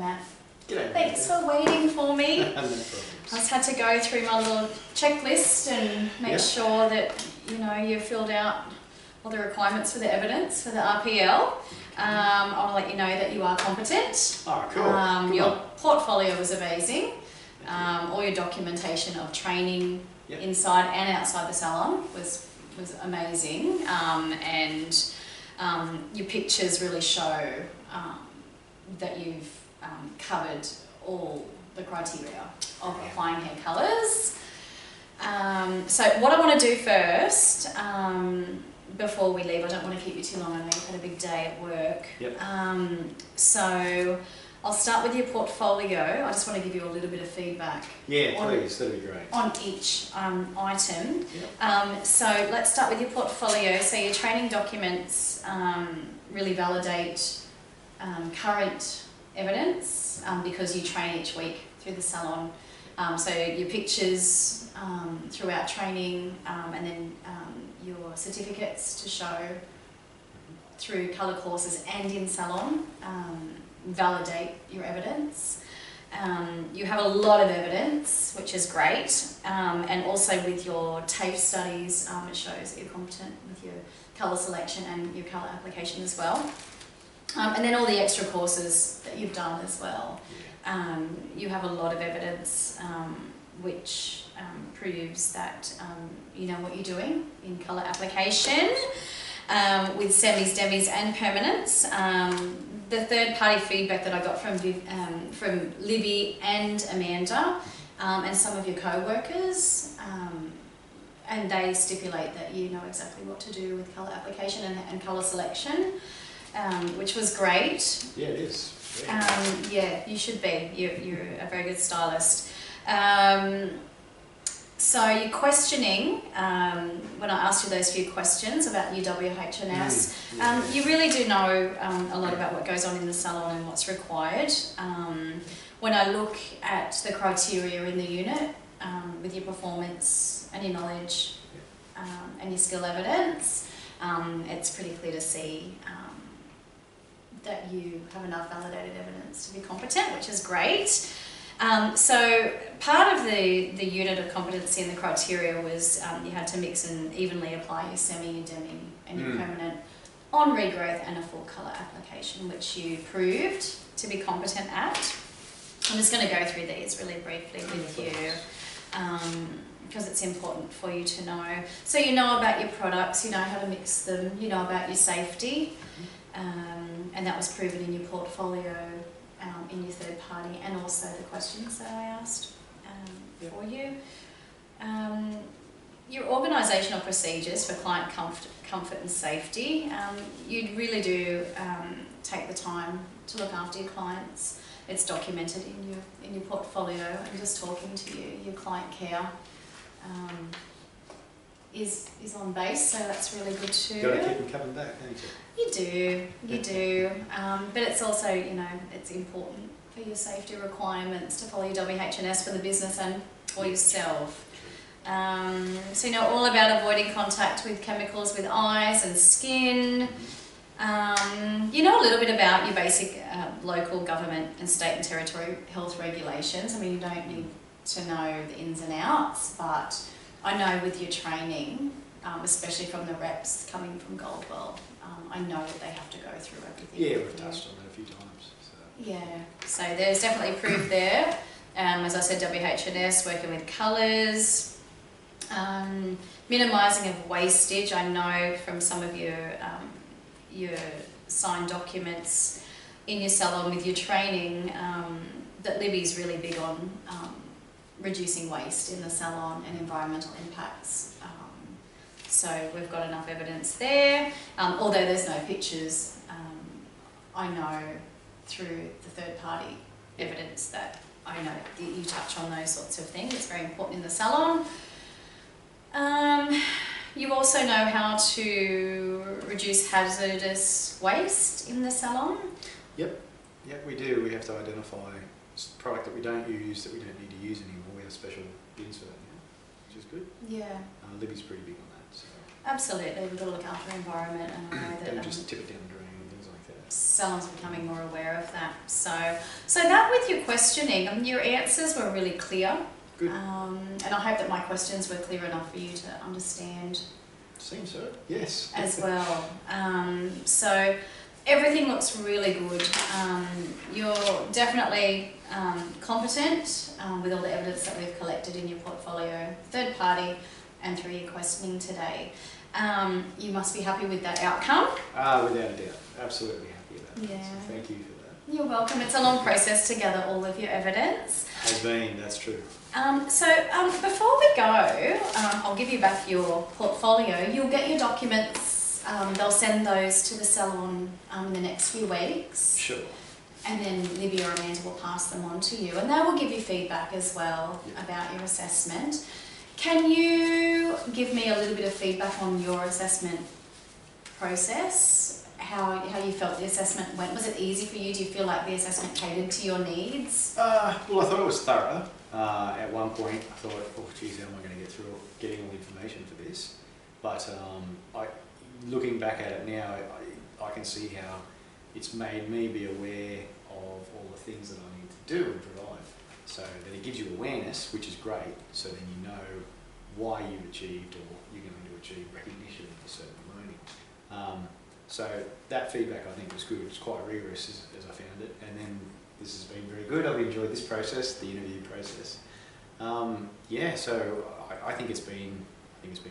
Matt. G'day, Thanks for waiting for me. No problems. I just had to go through my little checklist and make sure that you filled out all the requirements for the evidence for the RPL. I want to let you know that you are competent. Oh, cool. Your portfolio was amazing. All your documentation of training inside and outside the salon was amazing, and your pictures really show that you've covered all the criteria of applying hair colours. So what I want to do first, before we leave, I don't want to keep you too long, I know you've had a big day at work. So I'll start with your portfolio. I just want to give you a little bit of feedback. Yeah, please, that'd be great. On each item. So let's start with your portfolio. So your training documents really validate current evidence because you train each week through the salon. So your pictures throughout training, and then your certificates to show through colour courses and in salon validate your evidence. You have a lot of evidence, which is great, and also with your TAFE studies, it shows that you're competent with your colour selection and your colour application as well. And then all the extra courses that you've done as well. You have a lot of evidence which proves that you know what you're doing in colour application with semis, demis and permanents. The third party feedback that I got from Libby and Amanda and some of your co-workers, and they stipulate that you know exactly what to do with colour application and colour selection, which was great. Yeah, it is. Yeah, you should be. You're a very good stylist. So your questioning, when I asked you those few questions about your WH&S, you really do know a lot about what goes on in the salon and what's required. When I look at the criteria in the unit, with your performance and your knowledge and your skill evidence, it's pretty clear to see that you have enough validated evidence to be competent, which is great. So part of the unit of competency and the criteria was you had to mix and evenly apply your semi, your demi and your permanent on regrowth and a full colour application, which you proved to be competent at. I'm just going to go through these really briefly with you because it's important for you to know. So you know about your products, you know how to mix them, you know about your safety, and that was proven in your portfolio, in your third party, and also the questions that I asked for you. Your organisational procedures for client comfort and safety, you really do take the time to look after your clients. It's documented in your portfolio, and just talking to you, your client care is on base, so that's really good too. You've got to keep them coming back, don't you? You do, but it's also, it's important for your safety requirements to follow your WH&S for the business and for yourself. So you know all about avoiding contact with chemicals with eyes and skin. You know a little bit about your basic local government and state and territory health regulations. I mean, you don't need to know the ins and outs, but I know with your training, especially from the reps coming from Goldwell, I know that they have to go through everything. Yeah, we've touched on that a few times. So. Yeah, so there's definitely proof there. As I said, WH&S, working with colours, minimising of wastage. I know from some of your signed documents in your salon with your training that Libby's really big on reducing waste in the salon and environmental impacts. So we've got enough evidence there. Although there's no pictures, I know through the third party evidence that I know that you touch on those sorts of things. It's very important in the salon. You also know how to reduce hazardous waste in the salon. Yep, we do. We have to identify product that we don't use that we don't need to use anymore. We have special bins for that now, which is good. Yeah. Libby's pretty big on that. So. Absolutely, we've got to look after the environment, and I know that don't just tip it down the drain and things like that. salon's becoming more aware of that. So that with your questioning, your answers were really clear. Good. And I hope that my questions were clear enough for you to understand. Seems so. Yes. As well. So everything looks really good. You're definitely competent with all the evidence that we've collected in your portfolio, third party, and through your questioning today. You must be happy with that outcome. Without a doubt. Absolutely happy about that. Yeah. So thank you for that. You're welcome. It's a long process to gather all of your evidence. Has been, that's true. Before we go, I'll give you back your portfolio. You'll get your documents. They'll send those to the salon in the next few weeks. Sure. And then Libby or Amanda will pass them on to you, and they will give you feedback as well about your assessment. Can you give me a little bit of feedback on your assessment process? How you felt the assessment went? Was it easy for you? Do you feel like the assessment catered to your needs? Well, I thought it was thorough. At one point, I thought, oh, geez, how am I going to get through getting all the information for this? But looking back at it now, I can see how it's made me be aware of all the things that I need to do and provide. So that it gives you awareness, which is great, so then you know why you've achieved or you're going to achieve recognition of a certain learning. So that feedback I think was good. It was quite rigorous as I found it, and then this has been very good. I've enjoyed this process, the interview process. So I think it's been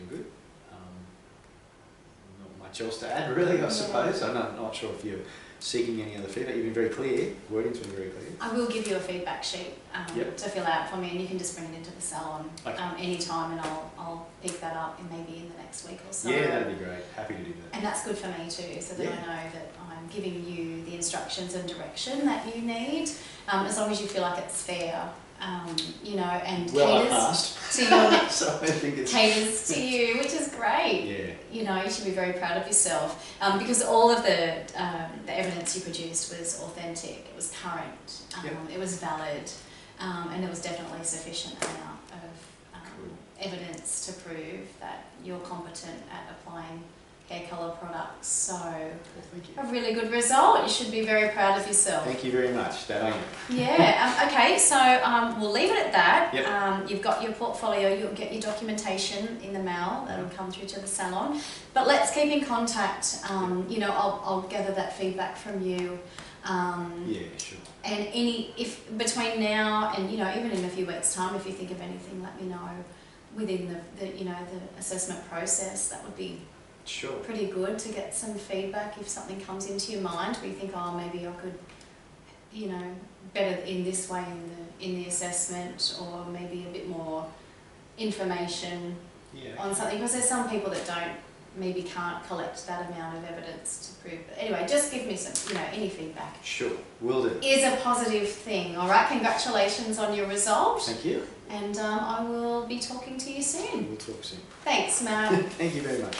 good. Not much else to add really, I suppose. I'm not sure if you're seeking any other feedback. You've been very clear. Wording's been very clear. I will give you a feedback sheet to fill out for me, and you can just bring it into the salon anytime, and I'll pick that up maybe in the next week or so. Yeah, that'd be great. Happy to do that. And that's good for me too, so that I know that I'm giving you the instructions and direction that you need, as long as you feel like it's fair, and caters to your so I think it's caters to you, which is great. Yeah. You should be very proud of yourself, because all of the evidence you produced was authentic, it was current, it was valid, and there was definitely sufficient amount of evidence to prove that you're competent at applying hair colour products. So thank you. A really good result. You should be very proud of yourself. Thank you very much. That I am. Yeah. Okay. So we'll leave it at that. Yep. You've got your portfolio. You'll get your documentation in the mail. That'll come through to the salon. But let's keep in contact. I'll gather that feedback from you. Yeah, sure. And if between now and even in a few weeks' time, if you think of anything, let me know within the assessment process. That would be sure. Pretty good to get some feedback if something comes into your mind where you think, oh, maybe I could, better in this way in the assessment, or maybe a bit more information on something, because there's some people that can't collect that amount of evidence to prove. But anyway, just give me some, any feedback. Sure, will do. Is a positive thing. All right, congratulations on your result. Thank you. And I will be talking to you soon. We'll talk soon. Thanks, Matt. Thank you very much.